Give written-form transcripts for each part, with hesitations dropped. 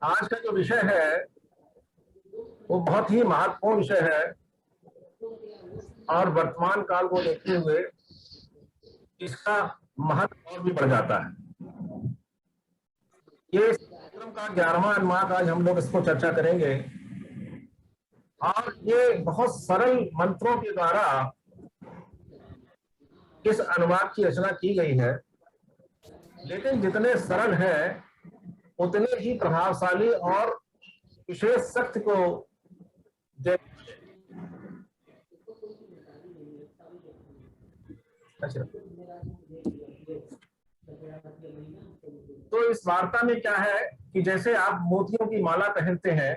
आज का जो विषय है वो बहुत ही महत्वपूर्ण विषय है और वर्तमान काल को देखते हुए इसका महत्व और भी बढ़ जाता है। ये कार्यक्रम का 11वां अनुवाद आज हम लोग इसको चर्चा करेंगे और ये बहुत सरल मंत्रों के द्वारा इस अनुवाद की रचना की गई है, लेकिन जितने सरल है उतने ही प्रभावशाली और विशेष शक्ति को तो इस वार्ता में क्या है कि जैसे आप मोतियों की माला पहनते हैं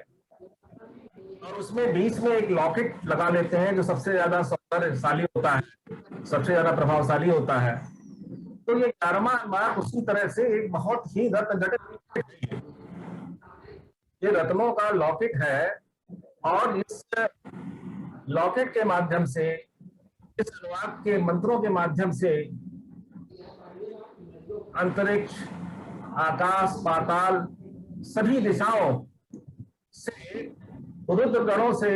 और उसमें बीच में एक लॉकेट लगा लेते हैं जो सबसे ज्यादा सौंदर्यशाली होता है, सबसे ज्यादा प्रभावशाली होता है, तो ये 11वां अनुवाद उसी तरह से एक बहुत ही रत्न जटिल, ये रत्नों का लॉकेट है और इस लॉकेट के माध्यम से, इस अनुवाद के मंत्रों के माध्यम से अंतरिक्ष, आकाश, पाताल सभी दिशाओं से रुद्र गणों से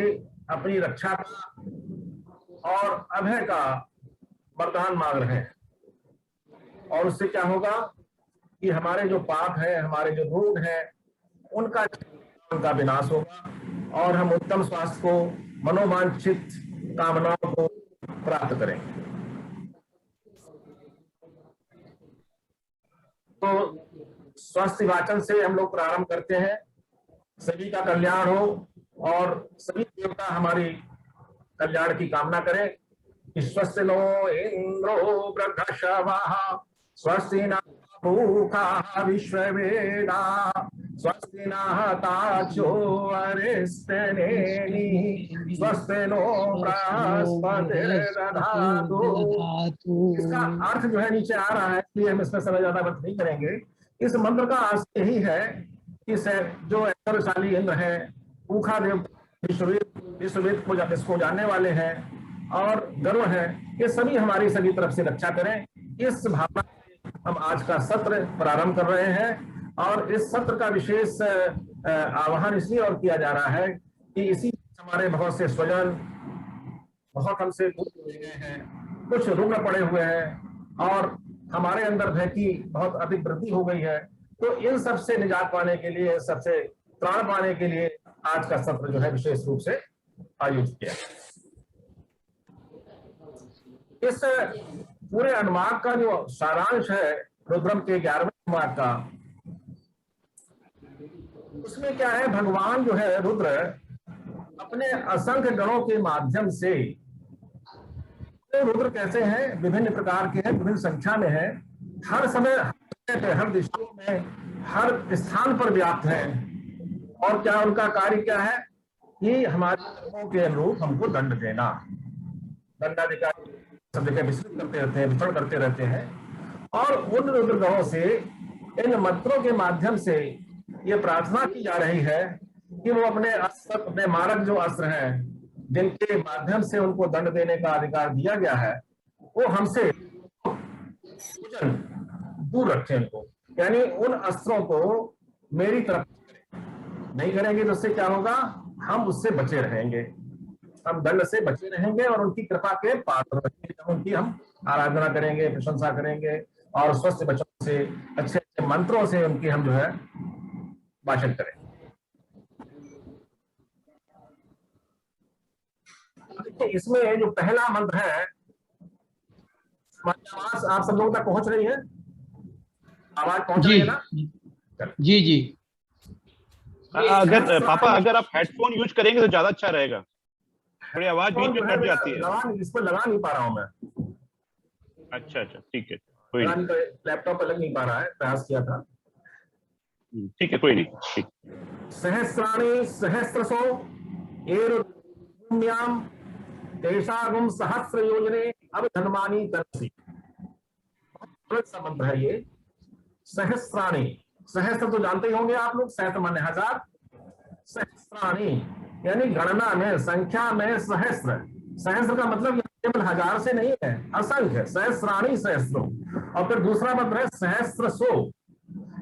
अपनी रक्षा का और अभय का वरदान मांग रहे हैं। और उससे क्या होगा कि हमारे जो पाप है, हमारे जो रोग है, उनका विनाश होगा और हम उत्तम स्वास्थ्य को, मनोवांछित कामनाओं को प्राप्त करेंगे। तो स्वास्थ्य वाचन से हम लोग प्रारंभ करते हैं। सभी का कल्याण हो और सभी देवता हमारी कल्याण की कामना करें। स्वस्ति नो इंद्रो वृद्धश्रवाः स्वस्ति न पूषा विश्ववेदाः स्वस्ति नः तार्क्ष्यो अरिष्टनेमिः स्वस्ति नो बृहस्पतिर्दधातु। इसका अर्थ जो है नीचे आ रहा है, इसलिए हम इसमें समय ज्यादा व्यर्थ नहीं करेंगे। इस मंत्र का अर्थ यही है कि जो ऐश्वर्यशाली इंद्र है, पूखा देव विश्ववेद को इसको जानने वाले हैं और गर्व है, ये सभी हमारी सभी तरफ से रक्षा करें। इस भावना से हम आज का सत्र प्रारंभ कर रहे हैं और इस सत्र का विशेष आह्वान इसलिए और किया जा रहा है कि इसी हमारे बहुत से स्वजन बहुत हमसे दूर हो गए हैं, कुछ रुग्ण पड़े हुए हैं और हमारे अंदर भय की बहुत अधिक वृद्धि हो गई है। तो इन सब से निजात पाने के लिए, सबसे त्राण पाने के लिए आज का सत्र जो है विशेष रूप से आयोजित किया। इस पूरे अनुवाद का जो सारांश है रुद्रम के 11वें अनुवाद का, उसमें क्या है, भगवान जो है रुद्र अपने असंख्य गणों के माध्यम से, रुद्र कैसे हैं, विभिन्न प्रकार के हैं, विभिन्न संख्या में है, हर समय, हर दिशाओं में, हर स्थान पर व्याप्त है। और क्या उनका कार्य क्या है कि हमारे कर्मों के अनुरूप हमको दंड देना। दंडाधिकारी सब जगह विचरण करते रहते हैं, विचरण करते रहते हैं और उन रुद्र गणों से, इन मंत्रों के माध्यम से ये प्रार्थना की जा रही है कि वो अपने अस्त्र, अपने मारक जो अस्त्र हैं, जिनके माध्यम से उनको दंड देने का अधिकार दिया गया है, वो हमसे दूर रखें उनको, यानी उन अस्त्रों को मेरी तरफ नहीं करेंगे तो उससे क्या होगा, हम उससे बचे रहेंगे, हम दंड से बचे रहेंगे और उनकी कृपा के पात्र रहेंगे, उनकी हम आराधना करेंगे, प्रशंसा करेंगे और स्वस्थ बच्चों से, अच्छे अच्छे मंत्रों से उनकी हम जो है भाषण करेंगे। इसमें जो पहला मंत्र है, आवाज आप सब लोगों तक पहुंच रही है? आवाज पहुंच रही है ना? जी जी। अगर पापा अगर आप हेडफोन यूज करेंगे तो ज्यादा अच्छा रहेगा, थोड़ी आवाज बीच में कट जाती है। इसको लगा नहीं पा रहा हूं मैं। अच्छा अच्छा, ठीक है, कोई नहीं। लैपटॉप पे लग नहीं पा रहा है, प्रयास किया था। ठीक है, कोई नहीं, ठीक। सहस्राणि सहस्रसो एरुम्याम तेषागुम सहस्र योजने अब धनमानी तरसी। बहुत सा मंत्र है ये। सहस्राणि, सहस्त्र तो जानते ही होंगे आप लोग, सहस्त्र माने हजार, सहस्राणि यानी गणना में, संख्या में सहस्त्र। सहस्त्र का मतलब केवल हजार से नहीं है, असंख्य, सहस्राणि सहस्रो। और फिर दूसरा मंत्र है सहस्रसो।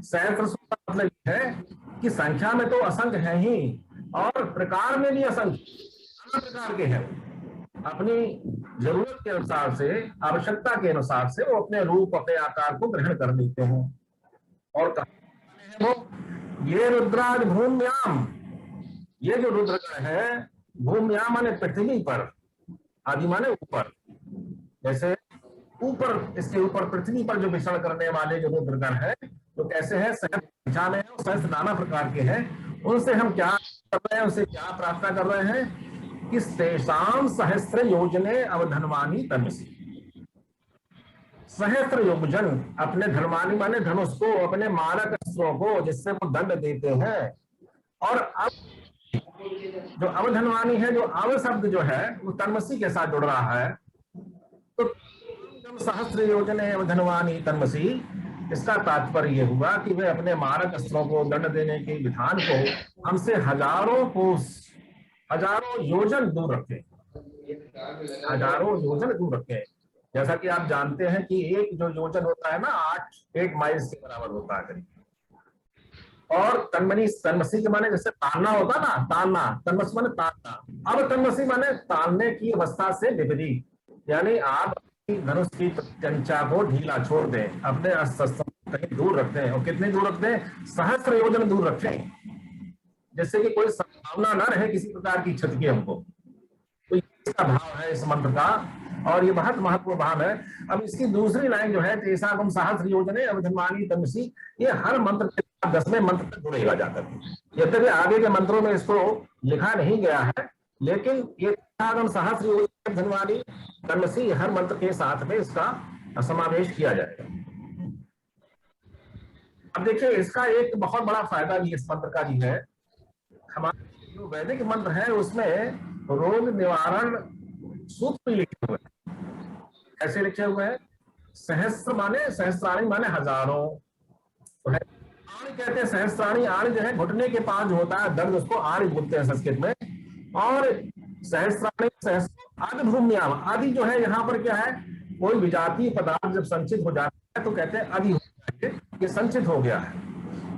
सहस्रसो का मतलब है कि संख्या में तो असंख्य है ही और प्रकार में भी असंख्य, नाना प्रकार के हैं। अपनी जरूरत के अनुसार से, आवश्यकता के अनुसार से वो अपने रूप, अपने आकार को ग्रहण कर लेते हैं। और वो ये रुद्राज भूम्याम, ये जो रुद्रगण है भूम्याम माने पृथ्वी पर, आदि माने ऊपर, जैसे ऊपर, इसके ऊपर पृथ्वी पर जो विचरण करने वाले जो रुद्रगण है तो कैसे है, संख्या में है, सहस्त्र नाना प्रकार के हैं। उनसे हम क्या कर रहे हैं, उनसे क्या प्रार्थना कर रहे हैं कि तेषाम सहस्त्र योजने अवधनवानी तमसी, सहस्त्र योजन, अपने धर्मानी माने धनुष को, अपने मारक अस्त्रों को जिससे वो दंड देते हैं। और अब जो अवधनवानी है, जो अव शब्द जो है वो तन्मसी के साथ जुड़ रहा है, तो सहस्त्र योजने अवधनवानी तन्मसी, इसका तात्पर्य यह हुआ कि वे अपने मारक अस्त्रों को, दंड देने के विधान को हमसे हजारों कोस, हजारों योजन दूर रखें, हजारों योजन दूर रखें। जैसा कि आप जानते हैं कि एक जो योजन होता है ना, 8 माइल्स के बराबर होता है करीब। और तन्मसी के माने जैसे तानना होता ना, तानना, तन्मसी माने तानना। अब तन्मसी माने तानने की अवस्था से विपरीत, यानी आप धनुष की चंचा को ढीला छोड़ दें, अपने अस्त्र कहीं दूर रखते हैं। और कितने दूर रखते हैं, सहस्त्र योजन दूर रखें, जिससे कि कोई संभावना न रहे किसी प्रकार की क्षति की हमको। तो इसका भाव है इस मंत्र का, और ये बहुत महत्वपूर्ण भाव है। अब इसकी दूसरी लाइन जो है, तेषाम सहस्त्र योजने अवधनवानी तमसी, ये हर मंत्र के 10वें मंत्र तक जुड़ेगा जाकर। यद्यपि आगे के मंत्रों में इसको लिखा नहीं गया है, लेकिन ये सहस्त्र योजने अवधनवानी तमसी हर मंत्र के साथ में इसका समावेश किया जाएगा। अब देखिए, इसका एक बहुत बड़ा फायदा भी इस मंत्र का भी है। हमारे जो वैदिक मंत्र है उसमें रोग निवारण सूत्र लिखे हुए हैं। कैसे लिखे हुए हैं, सहस्त्र माने, सहस्त्राणी माने हजारों, तो है आण कहते हैं, सहस्त्राणी, आण जो है घुटने के पास जो होता है दर्द, उसको आण बोलते हैं संस्कृत में। और सहस्त्राणी, सहस्त्र आदि भूम्याम, आदि जो है यहाँ पर क्या है, कोई विजातीय पदार्थ जब संचित हो जाता है तो कहते हैं आदि, ये संचित हो गया है।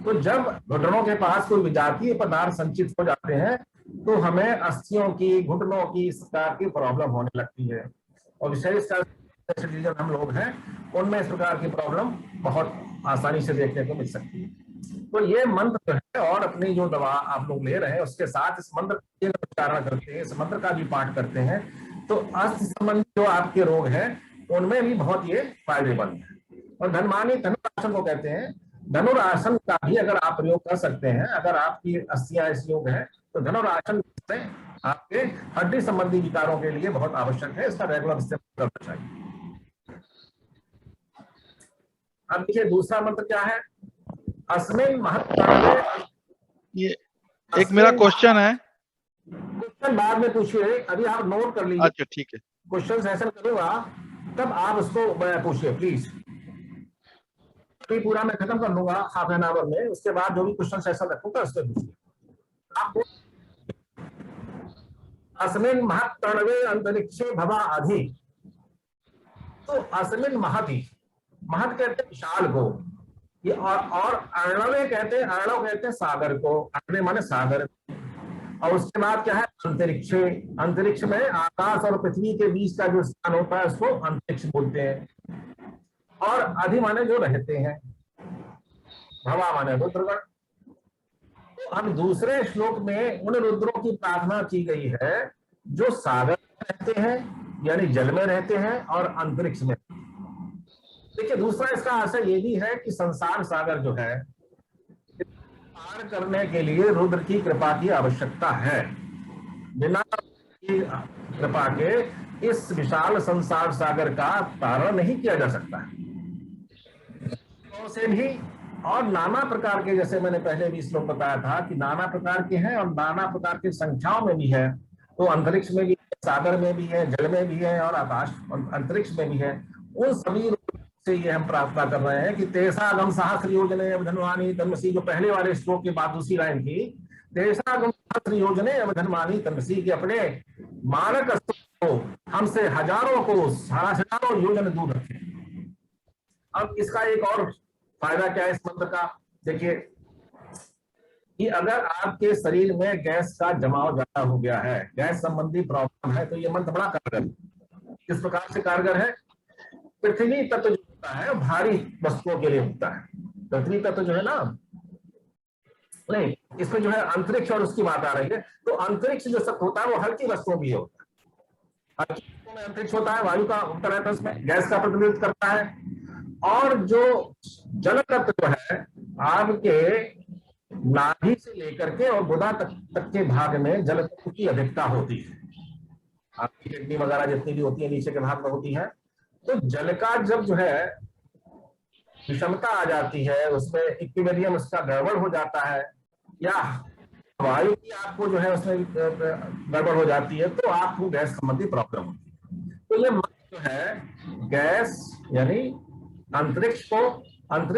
तो जब घुटनों के पास कोई विजातीय पदार्थ संचित हो जाते हैं तो हमें अस्थियों की, घुटनों की, इस प्रकार की प्रॉब्लम होने लगती है। और विशेषकर सिटीजन हम लोग हैं, उनमें इस प्रकार की प्रॉब्लम बहुत आसानी से देखने को मिल सकती है। तो ये मंत्र है, और अपनी जो दवा आप लोग ले रहे हैं उसके साथ इस मंत्र का उच्चारण करते हैं, इस मंत्र का भी पाठ करते हैं, तो अस्थि संबंधी जो आपके रोग हैं उनमें भी बहुत ये फायदेमंद है। और धनवानी धनुरासन को कहते हैं। धनुरासन का भी अगर आप प्रयोग कर सकते हैं, अगर आपकी अस्थियां इस योग है तो धनुरासन आपके हड्डी संबंधी विकारों के लिए बहुत आवश्यक है, इसका रेगुलर इस्तेमाल करना चाहिए। अब देखिए दूसरा मंत्र क्या है, अस्मिन महत्व। ये एक मेरा क्वेश्चन है, क्वेश्चन बाद में पूछिए, अभी आप नोट कर लीजिए। अच्छा ठीक है, क्वेश्चन सेशन करूंगा तब आप उसको पूछिए प्लीज। अभी पूरा मैं खत्म कर लूंगा हाफ एन आवर में, उसके बाद जो भी क्वेश्चन सेशन रखूंगा उसके पूछिए आप। अस्मिन महत्तणवे अंतरिक्षे भवा अधि, तो अस्मिन महति, महत कहते हैं विशाल को, ये और अर्णवे कहते हैं, अर्णव कहते हैं सागर को, अर्णव माने सागर। और उसके बाद क्या है, अंतरिक्षे, अंतरिक्ष में आकाश और पृथ्वी के बीच का जो स्थान होता है उसको अंतरिक्ष बोलते हैं। और अधि माने जो रहते हैं, भवा माने रुद्रगण। तो अब दूसरे श्लोक में उन रुद्रों की प्रार्थना की गई है जो सागर में रहते हैं, यानी जल में रहते हैं, और अंतरिक्ष में। देखिए दूसरा इसका आशय ये भी है कि संसार सागर जो है पार करने के लिए रुद्र की कृपा की आवश्यकता है। बिना कृपा के इस विशाल संसार सागर का तारण नहीं किया जा सकता है। से भी और नाना प्रकार के, जैसे मैंने पहले भी श्लोक बताया था कि नाना प्रकार के हैं और नाना प्रकार की संख्याओं में भी है। तो अंतरिक्ष में भी है, सागर में भी है, जल में भी है, और आकाश अंतरिक्ष में भी है। उन सभी से ये हम प्रार्थना कर रहे हैं कि तेषागम सहस्त्र योजने अवधनवानी तमसी, जो पहले वाले श्लोक के बाद दूसरी लाइन थी, तेषागम सहस्त्र योजने अवधनवानी तमसी, के अपने मारक अस्त्रों को हमसे हजारों को, हजारों योजन दूर रखें। अब इसका एक और फायदा क्या है इस मंत्र का, देखिए कि अगर आपके शरीर में गैस का जमाव ज्यादा हो गया है, गैस संबंधी प्रॉब्लम है, तो ये मंत्र बड़ा कारगर है। किस प्रकार से कारगर है? पृथ्वी तत्व जो होता है भारी वस्तुओं के लिए होता है। पृथ्वी तत्व जो है ना, नहीं, इसमें जो है अंतरिक्ष और उसकी बात आ रही है। तो अंतरिक्ष जो सब होता है वो हल्की वस्तुओं भी होता है। हल्की वस्तुओं में अंतरिक्ष होता है, वायु का उत्तर रहता है, उसमें गैस का प्रतिनिधित्व करता है। और जो जल तत्व जो है आपके नाभि से लेकर के और गुदा तक के भाग में जल तत्व की अधिकता होती है। आपकी किडनी वगैरह जितनी भी होती है नीचे के भाग में होती है। तो जल का जब जो है विषमता आ जाती है, उसमें इक्विलिब्रियम उसका गड़बड़ हो जाता है, या वायु की आपको जो है उसमें गड़बड़ हो जाती है, तो आपको गैस संबंधी प्रॉब्लम होती है। तो ये जो है गैस यानी अंतरिक्ष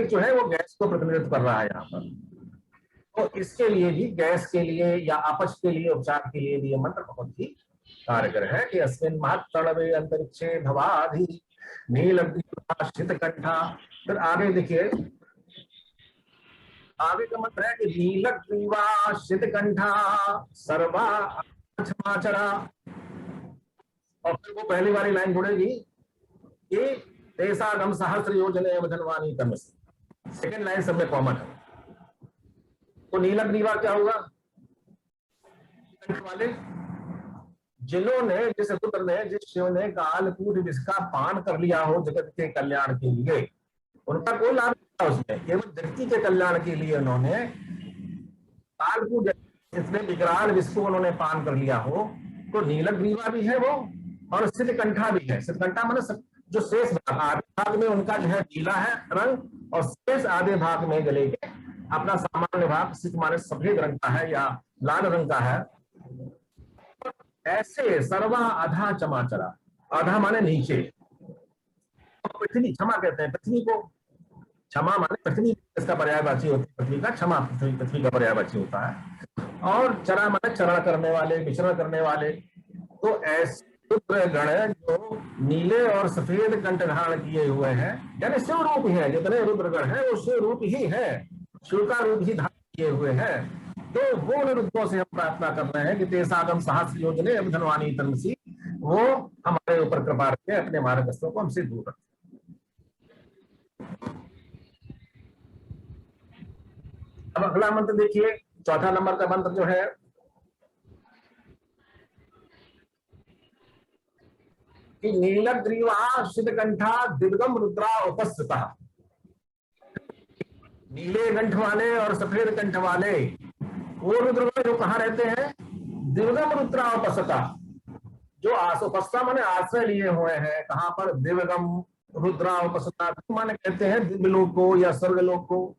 जो है वो गैस को प्रतिनिधित्व कर रहा है यहाँ पर। तो इसके लिए भी, गैस के लिए या अपच के लिए उपचार के लिए भी ये मंत्र बहुत ही कारगर है कि अस्मिन् महत्तणवे अंतरिक्षे भवाधि नीलग्रीवाश्रित कंठा। फिर आगे देखिए, आगे का मंत्र है कि नीलग्रीवाश्रित कंठा सर्वा क्षमाचरा। और फिर वो पहली वाली लाइन जुड़ेगी कि तेसागम सहस्र योजने धनवानी तमसी। सेकंड लाइन सब में कॉमन है। तो नीलग्रीवा क्या होगा? कंठ वाले, जिन्होंने, जिस रुद्र ने, जिस शिव ने कालकूट विष का पान कर लिया हो जगत के कल्याण के लिए, उनका कोई लाभ नहीं था उसमें, केवल जगती के कल्याण के लिए उन्होंने कालकूट जिसमें विकराल विष को उन्होंने पान कर लिया हो। तो नीलग्रीवा भी है वो, और सिद्धकंठा भी है। सिद्धकंठा माने जो शेष भाग, आधे भाग में उनका जो है नीला है रंग, और शेष आधे भाग में गले के अपना सामान्य भाग सिद्ध माने सफेद रंग का है या लाल रंग का है। ऐसे सर्वा आधा चमाचरा, आधा माने नीचे। पृथ्वी, क्षमा कहते हैं पृथ्वी को, क्षमा माने पृथ्वी, इसका पर्यायवाची होता है पृथ्वी का, क्षमा पृथ्वी का पर्यायवाची होता है। और चरा माने चरण करने वाले, विचरण करने वाले। तो ऐसे रुद्रगण जो नीले और सफेद कंठ धारण किए हुए हैं, यानी शिव रूप ही है, जितने रुद्रगण हैं वो शिव रूप ही है, शिव का रूप ही धारण किए हुए हैं। तो वो रुद्रों से हम प्रार्थना कर रहे हैं कि तेसागम सहस्र योजने धनवानी तमसी, वो हमारे ऊपर कृपा रखें, अपने मार्गस्थों को हमसे दूर रखें। अब अगला मंत्र देखिए, चौथा नंबर का मंत्र जो है कि नीलग्रीवा सिद्धकंठा दिव्यम रुद्रा उपस्थिता। नीले कंठ वाले और सफेद कंठ वाले वो रुद्र जो कहाँ रहते हैं? दिव्यम रुद्रा उपस्थिता, जो उपस्था माने आश्रय लिए हुए हैं। कहाँ पर? दिव्यगम रुद्रा उपस्थिता माने कहते हैं दिव्यलोक को या स्वर्गलोक को।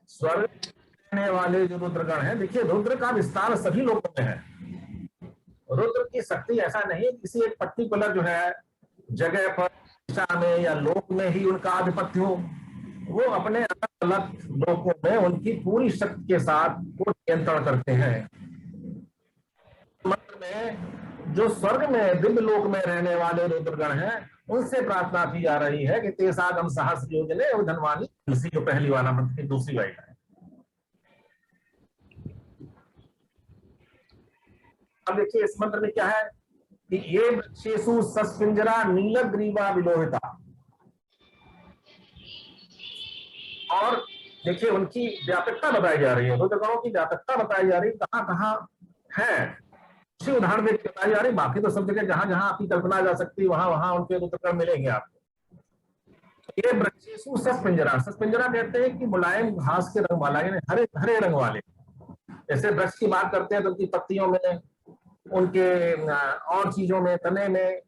स्वर्ग रहने वाले जो रुद्रगण हैं, देखिए रुद्र का विस्तार सभी लोगों में है। रुद्र की शक्ति ऐसा नहीं किसी एक पर्टिकुलर जो है जगह पर, दिशा में या लोक में ही उनका आधिपत्य हो। वो अपने अलग अलग लोकों में उनकी पूरी शक्ति के साथ वो नियंत्रण करते हैं। मंत्र में जो स्वर्ग में, दिव्य लोक में रहने वाले रुद्रगण हैं, उनसे प्रार्थना की जा रही है कि तेसागम सहस्र योजने धनवानी, जो पहली वाला मंत्र की दूसरी लाइन है। अब देखिए इस मंत्र में क्या है कि ये वृक्षेषु सस्पिंजरा नीलग्रीवा विलोहिता। और देखिए उनकी व्यापकता बताई जा रही है, रुद्रगणों की व्यापकता बताई जा रही है, कहां कहां है उसी उदाहरण देख के बताई जा रही। बाकी तो सब जगह जहां जहां आपकी कल्पना जा सकती है वहां वहां उनके रुद्रगण मिलेंगे आपको। ये वृक्षेषु सस्पिंजरा, सस्पिंजरा कहते हैं कि मुलायम घास के रंग वाला, यानी हरे हरे रंग वाले। जैसे वृक्ष की बात करते हैं तो उनकी पत्तियों में, उनके और चीजों में, तने में।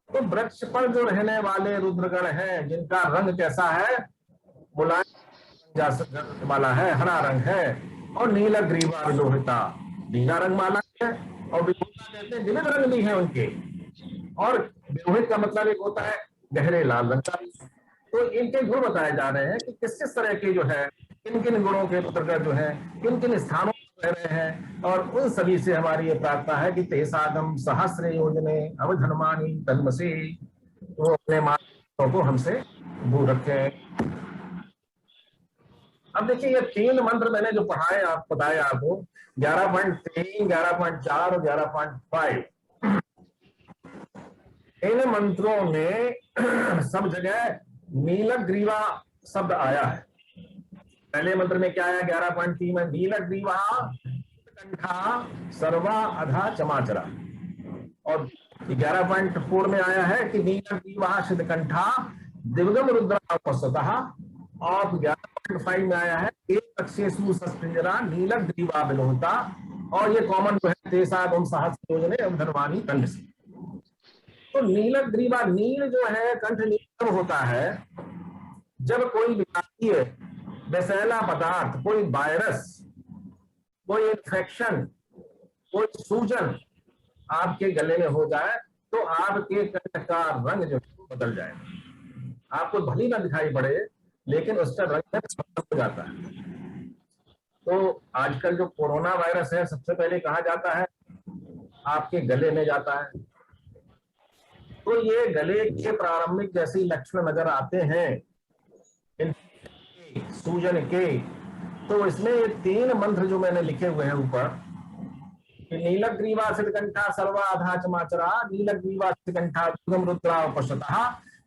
तो वृक्ष पर जो रहने वाले रुद्रगण हैं जिनका रंग कैसा है? मुलायम वाला है, हरा रंग है। और नीलग्रीवा विलोहिता, नीला रंग वाला है। और विलोहिता कहते हैं विविध रंग भी है उनके। और विलोहित का मतलब एक होता है गहरे लाल रंग का। तो इनके गुण बताए जा रहे हैं कि किस किस तरह के जो है, किन किन गुणों के रुद्रगण जो है किन किन स्थानों रह रहे हैं। और उन सभी से हमारी ये प्रार्थना है कि तेसागम सहस्र योजने अवधर्मानी तन्मसे, वो अपने मार्गों को हमसे दूर रखें। अब देखिए ये 3 मंत्र मैंने जो पढ़ाए, आप बताए आपको 11.3, 11.4 और 11.5, इन मंत्रों में सब जगह नीलग्रीवा शब्द आया है। पहले मंत्र में क्या आया 11.3 में, नीलग्रीवा कंठा सर्वा अधा चमाचरा, और 11.4 में आया है कि नीलग्रीवा शितकंठा दिव्यम रुद्रा उपस्थितः, और 11.5 में आया है एक अक्षेषु सस्पिंजरा नीलग्रीवा विलोहिता, और ये कॉमन जो है तेसा गुम सहस्र योजने धनवानी कंठ से। तो नीलग्रीवा, नील जो है कंठ नील होता है जब कोई विषाक्तीय विषैला पदार्थ, कोई वायरस, कोई इन्फेक्शन, कोई सूजन आपके गले में हो जाए तो आपके कंठ का रंग जो बदल जाए, आपको भली ना दिखाई पड़े लेकिन उसका रंग हो जाता है। तो आजकल जो कोरोना वायरस है सबसे पहले कहा जाता है आपके गले में जाता है। तो ये गले के प्रारंभिक जैसे लक्षण नजर आते हैं सूजन के, तो इसमें ये 3 मंत्र जो मैंने लिखे हुए हैं ऊपर, नीलग्रीवा शितकंठा सर्वा अधा चमाचरा नीलग्रीवा शितकंठा दुर्गम रुद्रा उपस्थितः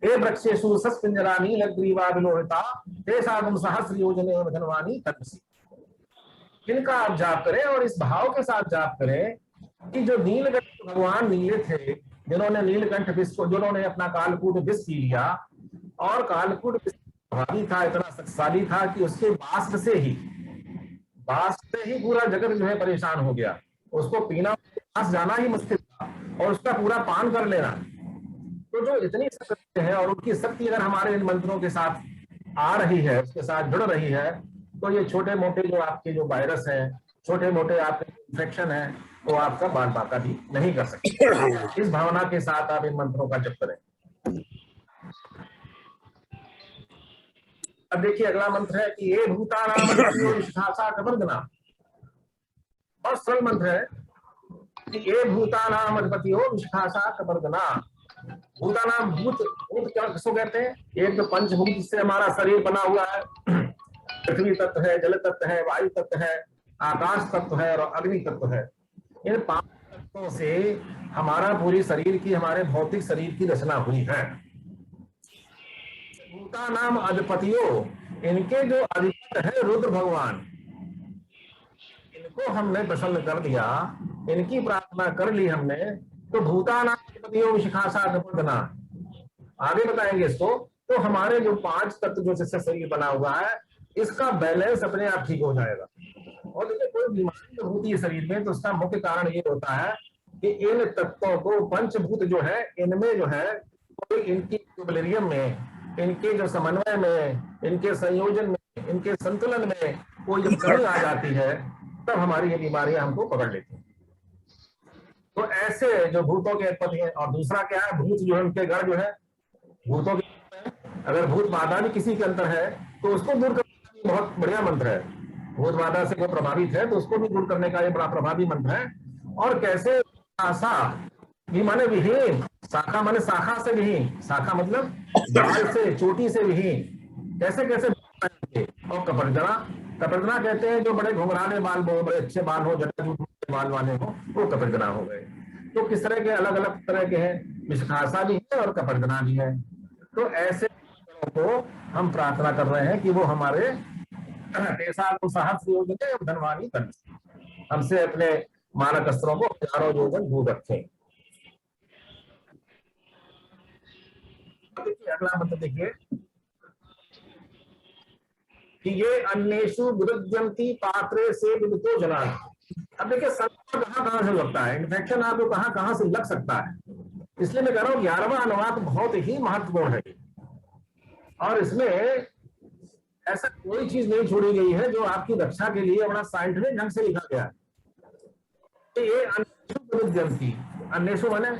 हे वृक्षेषु सस्पिंजरा नीलग्रीवा विलोहिता हे सागम सहस्र योजने धनवानी कंठ। इनका आप जाप करें और इस भाव के साथ जाप करें कि जो नीलकंठ भगवान नीले थे, जिन्होंने नीलकंठ विष को, जिन्होंने अपना कालकूट विष पी लिया, और कालकूट प्रभावी था, इतना शक्तिशाली था कि उसके वाष्प से ही पूरा जगत जो है परेशान हो गया। उसको पीना, पास जाना ही मुश्किल था और उसका पूरा पान कर लेना। तो जो इतनी शक्ति है और उनकी शक्ति अगर हमारे इन मंत्रों के साथ आ रही है, उसके साथ जुड़ रही है, तो ये छोटे मोटे जो आपके जो वायरस है, छोटे मोटे आपके इन्फेक्शन है, वो आपका बाल बाका भी नहीं कर सकते। इस भावना के साथ आप इन मंत्रों का जप करें। अब देखिए अगला मंत्र है कि ये भूतानाम कबर्दना, और सरल मंत्र है कि ये भूतानाम अधिपतियो विश्वासा कबर्दना। भूतानाम, भूत क्या किसको कहते हैं? एक तो पंचभूत से हमारा शरीर बना हुआ है, पृथ्वी तत्व है, जल तत्व है, वायु तत्व है, आकाश तत्व है और अग्नि तत्व है। इन 5 तत्वों से हमारा पूरी शरीर की, हमारे भौतिक शरीर की रचना हुई है। भूतानाम अधिपतियो, इनके जो अधिपति है रुद्र भगवान, इनको हमने प्रसन्न कर दिया, इनकी प्रार्थना कर ली हमने, तो भूतानाम अधिपतियो विशिखासा कबर्दना, आगे बताएंगे इसको। तो हमारे जो 5 तत्व जो जिससे शरीर बना हुआ है, इसका बैलेंस अपने आप ठीक हो जाएगा। और देखिए कोई बीमारी जब होती है शरीर में तो उसका मुख्य कारण ये होता है कि इन तत्वों को, पंचभूत जो है, इनमें जो है कोई इनकी इक्विलिब्रियम में, इनके जो समन्वय में, इनके संयोजन में, इनके संतुलन में कोई जब कमी आ जाती है तब हमारी ये बीमारियां हमको पकड़ लेती हैं। तो ऐसे जो भूतों के अधिपति हैं, और दूसरा क्या है, भूत जो है उनके गढ़ जो है भूतों के, अगर भूत बाधा भी किसी के अंदर है तो उसको दूर करने का बहुत बढ़िया मंत्र है। भूत बाधा से कोई प्रभावित है तो उसको भी दूर करने का ये बड़ा प्रभावी मंत्र है। और कैसे, आशा भी माने विहीन, शाखा माने शाखा से विहीन, शाखा मतलब डाल से, चोटी से विहीन, कैसे कैसे। और कपर्दना, कपर्दना कहते हैं जो बड़े घुंघराले बाल, बड़े अच्छे बाल हो, जटाजूट बाल वाले हो, वो कपर्दना हो गए। तो किस तरह के अलग अलग तरह के हैं, विषखासा भी है और कपर्दना भी है। तो ऐसे को हम प्रार्थना कर रहे हैं कि वो हमारे सहस्र योजने धनवानी कंठ, हमसे अपने मानक अस्त्रों को 1000 योजन दूर रखें। अगला मंत्र देखिए कि ये अन्येषु विरुध्यन्ति पात्रे से विदितो जना। अब देखिए संक्रमण कहां से लगता है, इन्फेक्शन आपको कहां से लग सकता है, इसलिए मैं कह रहा हूं 11वां अनुवाद बहुत ही महत्वपूर्ण है। और इसमें ऐसा कोई चीज नहीं छोड़ी गई है जो आपकी रक्षा के लिए बड़ा साइंटिफिक ढंग से लिखा गया है। तो ये अन्येषु विरुध्यन्ति, अन्येषु माने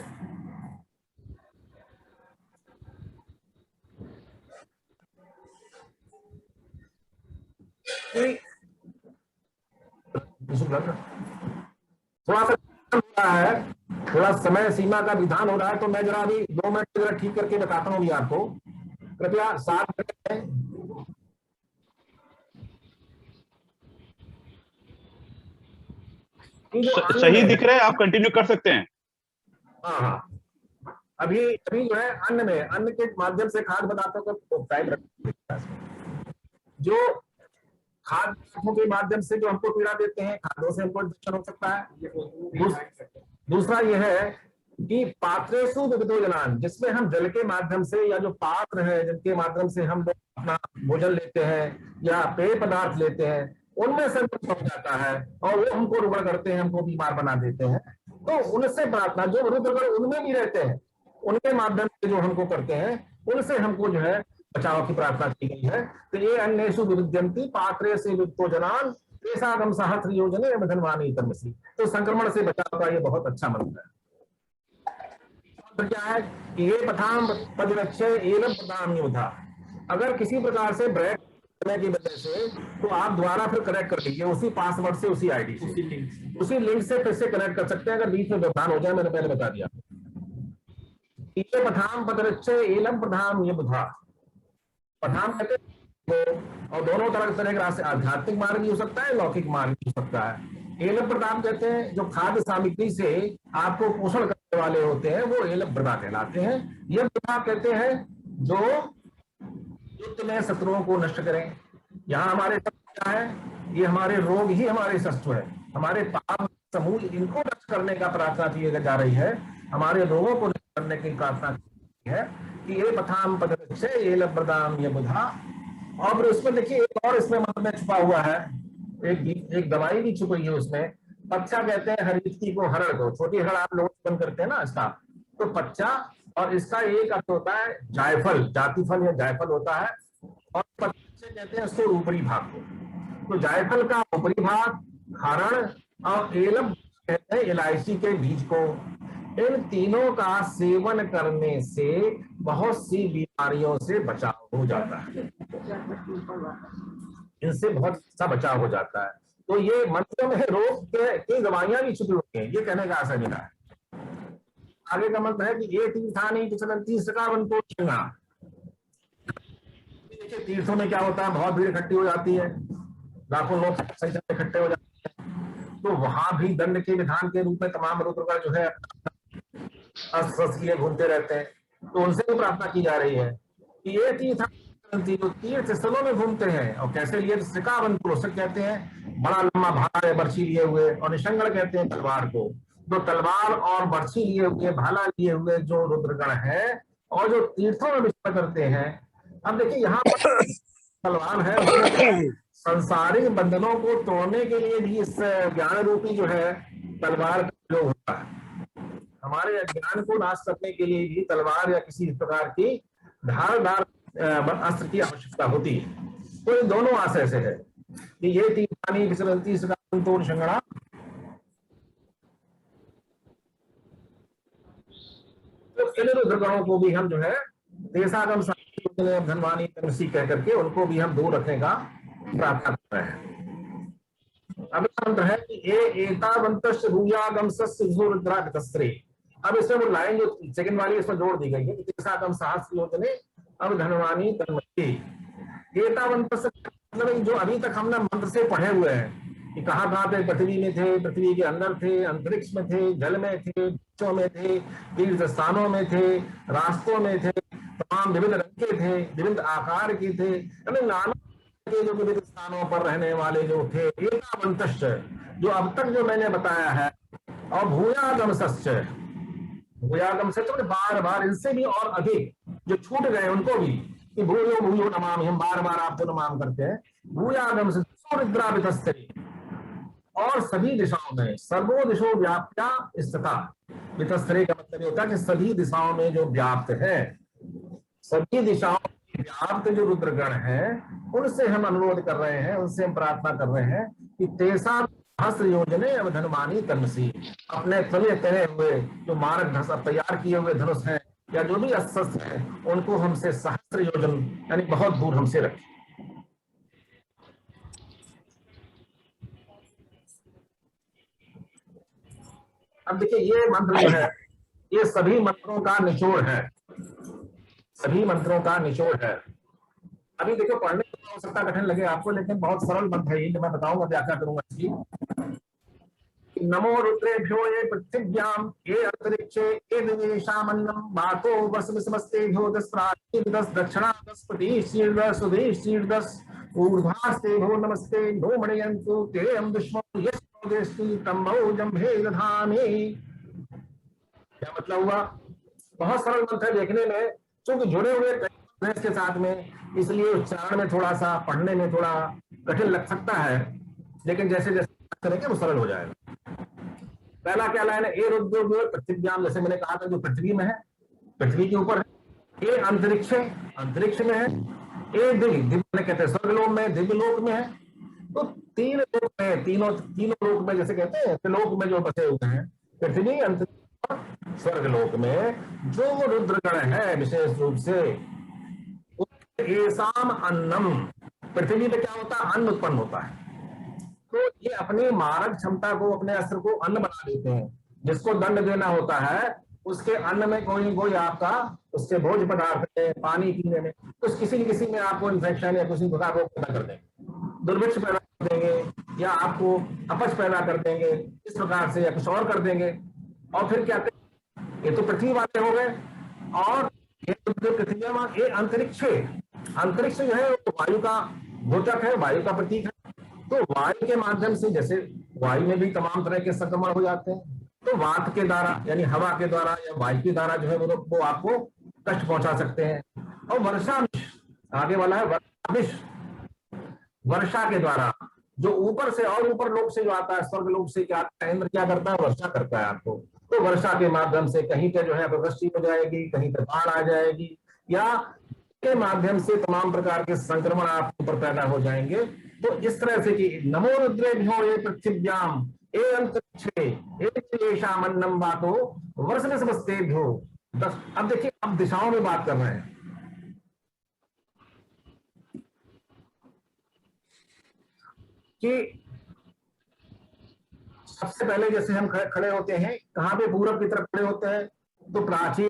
थोड़ा सा है, थोड़ा समय सीमा का विधान हो रहा है, तो मैं जरा अभी 2 मिनट जरा ठीक करके बताता हूँ आपको। कृपया 7 मिनट सही दिख रहा है, आप कंटिन्यू कर सकते हैं। हाँ हाँ, अभी अभी जो है अन्न के माध्यम से खाद्य पदार्थों को टाइम रखता है। जो खाद्य पदार्थों के माध्यम से जो हमको पीड़ा देते हैं, खाद्यों से हमको इन्फेक्शन हो सकता है। दूसरा यह है कि पात्रेषु विविधोजनान, जिसमें हम जल के माध्यम से या जो पात्र है जिनके माध्यम से हम लोग अपना भोजन लेते हैं या पेय पदार्थ लेते हैं, उनमें संकट हो जाता है और वो हमको रुग्ण करते हैं, हमको बीमार बना देते हैं। तो उनसे प्रार्थना, जो रुद्रगण उनमें भी रहते हैं, उनके माध्यम से जो हमको करते हैं, उनसे हमको जो है बचाव की प्रार्थना की गई है। तो ये अन्येषु विविध्यन्ति पात्रेषु विविधोजनान तेषागम सहस्र योजने धनवानी तमसी। तो संक्रमण से बचाव का ये बहुत अच्छा मंत्र है। तो क्या है कि ये पठाम पदरक्षय एलम प्रदान योद्धा, अगर किसी प्रकार से ब्रेक करने की वजह से, तो आप दोबारा फिर कनेक्ट कर लीजिए उसी पासवर्ड से, उसी आईडी से, उसी लिंक से फिर से कनेक्ट कर सकते हैं अगर बीच में व्यवधान हो जाए। मैंने पहले बता दिया। ये पठाम पदरक्षय एलम प्रधान ये बुधा, पठाम कहते हैं और दोनों तरह के रास्ते, आध्यात्मिक मार्ग भी हो सकता है, लौकिक मार्ग भी हो सकता है। एलम प्रदान कहते हैं जो खाद्य सामग्री से आपको पोषण करने वाले होते हैं, वो एलम प्रदा कहलाते हैं। यह प्रदा कहते हैं जो युद्ध में शत्रुओं को नष्ट करें। यहाँ हमारे क्या है, ये हमारे रोग ही हमारे शस्त्र है, हमारे पाप समूह इनको नष्ट करने का प्रार्थना की जा रही है, हमारे रोगों को नष्ट करने की प्रार्थना की है कि ये पठाम पदरक्षय एलम प्रदान ये बुधा। और उसमें देखिए एक और इसमें मंत्र में छुपा हुआ है, एक दवाई भी छुपी है उसमें। पच्चा कहते हैं हरिष्टि को, हरण को, छोटी हरण आप लोग बंद करते हैं ना इसका, तो पच्चा, और इसका एक अर्थ होता है जायफल, जातिफल या जायफल होता है, और पच्चे कहते हैं उसके ऊपरी भाग को। तो जायफल का ऊपरी भाग, हरण और एलम कहते हैं इलायची के बीज को। इन तीनों का सेवन करने से बहुत सी बीमारियों से बचाव हो जाता है, इनसे बहुत सा बचाव हो जाता है। तो ये मंत्र में रोग की दवाइयां भी छुपी होती हैं, ये कहने का आशय मेरा है। आगे का मंत्र है कि ये तीर्थानी चलंती सकावंतो चंगा। देखिए तीर्थों में क्या होता है, बहुत भीड़ इकट्ठी हो जाती है, लाखों लोग संख्या में इकट्ठे हो जाते हैं, तो वहां भी दंड के विधान के रूप में तमाम रुद्रगण जो है अस्त्र लिए घूमते रहते हैं। तो उनसे भी प्रार्थना की जा रही है कि ये तीर्थ स्थलों में घूमते हैं, और कैसे लिए, सिकावंत कहते हैं बड़ा लंबा भाला बर्छी लिए हुए, और निशंगल कहते हैं तलवार को। तो तलवार और बर्छी लिए हुए, भाला लिए हुए जो रुद्रगण है और जो तीर्थों में विचरण करते हैं। अब देखिए यहाँ पर तलवार है, संसारिक बंधनों को तोड़ने के लिए भी इस ज्ञान रूपी जो है तलवार का प्रयोग होता है। हमारे अज्ञान को नाश करने के लिए भी तलवार या किसी प्रकार की धारदार अस्त्र की आवश्यकता होती है। तो इन दोनों आशय से है कि ये तीर्थानी विचरंती सकावंतो निशंगणा। तो इन रुद्रगणों को भी हम जो है देशागम धनवानी तमसी कह करके उनको भी हम दूर रखने का प्रार्थना कर रहे हैं। अगला मंत्र है कि ए एतावंतश्च भूयागम सस्य रुद्रागतस्त्रे। अब इसमें वो लाइन जो सेकंड वाली इसमें जोड़ दी गई है कि देशागम सहस्र योजने अब धनवानी तन्मति। एतावंत मतलब जो अभी तक हमने मंत्र से पढ़े हुए हैं कि कहाँ कहाँ पे पृथ्वी में थे, पृथ्वी के अंदर थे, अंतरिक्ष में थे, जल में थे, वृक्षों में थे, तीर्थ स्थानों में थे, रास्तों में थे, तमाम विविध रंग के थे, विविध आकार के थे, नाना के जो विविध स्थानों पर रहने वाले जो थे। एतावंतश्च जो अब तक जो मैंने बताया है, और भूयागम सश्च, भूयागम सच बार बार इनसे भी और अधिक जो छूट गए उनको भी कि भूयो भूयो नमामि, हम बार बार आपको नमाम करते हैं। भूयागम रुद्राभितस्ते, और सभी दिशाओं में, सर्वो दिशो व्याप्या स्थिता। वितस्त्रे का मतलब होता है कि सभी दिशाओं में जो व्याप्त है, सभी दिशाओं में व्याप्त जो रुद्रगण हैं, उनसे हम अनुरोध कर रहे हैं, उनसे हम प्रार्थना कर रहे हैं कि तेसा सहस्र योजने अब धनवानी तमसी, अपने तले हुए जो मार्ग तैयार किए हुए धनुष हैं या जो भी अस्त्र है, उनको हमसे सहस्र योजन यानी बहुत दूर हमसे रखें। अब देखिए ये मंत्र जो है, ये सभी मंत्रों का निचोड़ है, सभी मंत्रों का निचोड़ है। अभी देखो पढ़ने में हो सकता कठिन लगे आपको, लेकिन बहुत सरल मंत्र है ये, मैं बताऊंगा क्या क्या करूंगा इसकी। नमो रुद्रेभ्यो ये पृथिव्याम ये अंतरिक्षे ये दिवेशामन्नम बातो वसमस्तेभ्यो 10 प्राचीन 10 दक्षिणा 10 प्रतीशीर 10 उदेशीर 10 ऊर्ध्वास्तेभ्यो नमस्ते नो मणयन्तु ते हम दुष्मो यस्ति तम्भो जम्भे दधामि। क्या मतलब हुआ? बहुत सरल मंत्र देखने में, क्योंकि जुड़े हुए के साथ में, इसलिए उच्चारण में थोड़ा सा, पढ़ने में थोड़ा कठिन लग सकता है, लेकिन जैसे जैसे करेंगे वो सरल हो जाएगा। पहला क्या लाइन है? ए रुद्र पृथ्व्याम, जैसे मैंने कहा था जो पृथ्वी में है, पृथ्वी के ऊपर है। ए अंतरिक्ष, अंतरिक्ष में है। ए दिव्य, दिव्य कहते हैं स्वर्गलोक में, दिव्य लोक में है। तो तीन लोक में, तीनों लोक में, जैसे कहते हैं त्रिलोक में जो बसे हुए हैं, पृथ्वी, अंतरिक्ष, स्वर्गलोक में जो रुद्रगण है विशेष रूप से, एसाम अन्नम, पृथ्वी पे क्या होता है? अन्न उत्पन्न होता है। तो ये अपनी मारक क्षमता को, अपने अस्त्र को अन्न बना देते हैं। जिसको दंड देना होता है उसके अन्न में कोई आपका, उसके भोज्य पदार्थ में, पानी पीने में, तो किसी में आपको इन्फेक्शन या किसी प्रकार रोग पैदा कर देंगे, दुर्भिक्ष पैदा कर देंगे, या आपको अपच पैदा कर देंगे इस प्रकार से, या कुछ और कर देंगे। और फिर क्या करें? ये तो पृथ्वी वाले हो गए, और ये पृथ्वी में ये अंतरिक्ष, अंतरिक्ष जो है वो वायु का द्योतक है, वायु का प्रतीक है। तो वायु के माध्यम से, जैसे वायु में भी तमाम तरह के संक्रमण हो जाते हैं, तो वात के द्वारा यानी हवा के द्वारा या वायु के द्वारा जो है वो आपको कष्ट पहुंचा सकते हैं। और वर्षा, आगे वाला है वर्षाभिष, वर्षा के द्वारा जो ऊपर से और ऊपर लोक से जो आता है, स्वर्ग लोक से क्या आता है, इंद्र क्या करता है? वर्षा करता है आपको। तो वर्षा के माध्यम से कहीं पे जो है वृष्टि हो जाएगी, कहीं पे बाढ़ आ जाएगी, या के माध्यम से तमाम प्रकार के संक्रमण आपके ऊपर पैदा हो जाएंगे। तो इस तरह से कि नमो रुद्रेभ्यो ये पृथिव्याम ए अंतरिक्षे येषामन्नं वातो वर्षमस्तेभ्यो 10। अब देखिए, अब दिशाओं में बात कर रहे हैं कि सबसे पहले जैसे हम खड़े होते हैं, कहां पे? पूरब की तरफ खड़े होते हैं, तो प्राचीन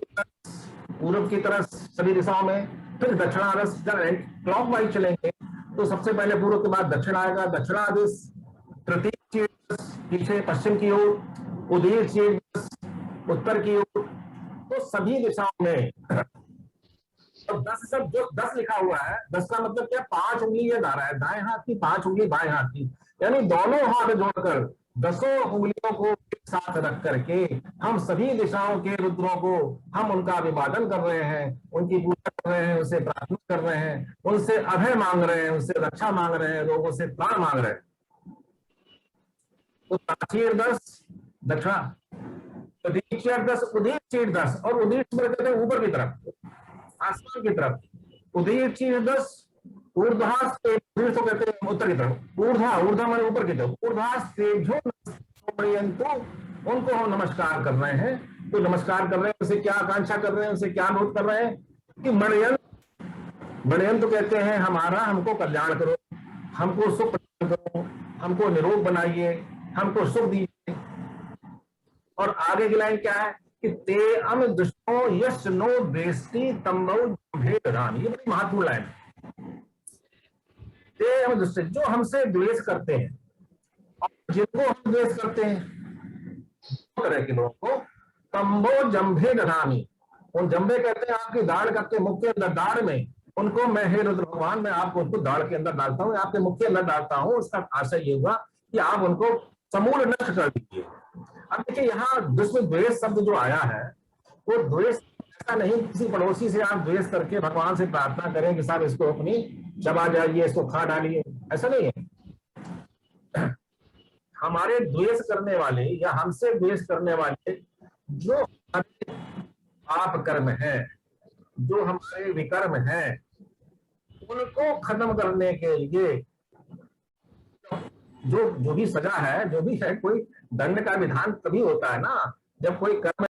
पूरब की तरफ सभी दिशाओं में, फिर दक्षिणादिश क्लॉकवाइज चलेंगे तो सबसे पहले पूर्व के बाद दक्षिण आएगा, दक्षिणादिश, तृतीय पीछे पश्चिम की ओर, उदय उत्तर की ओर। तो सभी दिशाओं में तो 10 सब जो 10 लिखा हुआ है, 10 का मतलब क्या? 5 उंगली ये धारा है, दाएं हाथ की 5 उंगली बाएं हाथ की, यानी दोनों हाथ जोड़कर 10 उंगलियों को एक साथ रख करके हम सभी दिशाओं के रुद्रों को हम उनका अभिवादन कर रहे हैं, उनकी पूजा कर रहे हैं, उनसे प्रार्थना कर रहे हैं, उनसे अभय मांग रहे हैं, उनसे रक्षा मांग रहे हैं, लोगों से प्राण मांग रहे हैं। तो प्राचीर 10, दक्षिणा 10, उदीर 10, और उदीर कहते हैं ऊपर की तरफ, आसमान की तरफ। उदीर 10, ऊर्ध्वास तो कहते हैं उत्तर की तरफ, ऊर्ध्वा माने ऊपर की तरफ, ऊर्ध्वास उनको हम नमस्कार कर रहे हैं। तो नमस्कार कर रहे हैं, उनसे क्या आकांक्षा कर रहे हैं, उनसे क्या अनुरोध कर रहे हैं कि मणयंत तो कहते हैं हमारा, हमको कल्याण करो, हमको सुख प्रदान करो, हमको निरोग बनाइए, हमको सुख दीजिए। और आगे की लाइन क्या है कि ते अम दुष्टो यश नो द्वेष्टि तम्बौ भेद राम। ये बड़ी महत्वपूर्ण लाइन है। ते अम दुष्ट, जो हमसे द्वेष करते हैं, और जिनको हम द्वेष करते हैं तरह के लोगों को, तम्बो जंभे दधामी, उन जंभे कहते हैं आपकी दाढ़ के मुख के अंदर, दाढ़ में, उनको मैं, हे रुद्र भगवान, मैं आपको उनको दाढ़ के अंदर डालता हूँ, आपके मुख के अंदर डालता हूँ। उसका आशय ये हुआ कि आप उनको समूल नष्ट कर दीजिए। अब देखिए, यहाँ जिसमें द्वेष शब्द जो आया है, वो द्वेष ऐसा नहीं किसी पड़ोसी से आप द्वेष करके भगवान से प्रार्थना करें कि साहब इसको अपनी चबा जाइए, इसको खा डालिए, ऐसा नहीं है। हमारे द्वेष करने वाले या हमसे द्वेष करने वाले जो हमारे पाप कर्म है, जो हमारे विकर्म है, उनको खत्म करने के लिए जो भी सजा है, जो भी है, कोई दंड का विधान तभी होता है ना जब कोई कर्म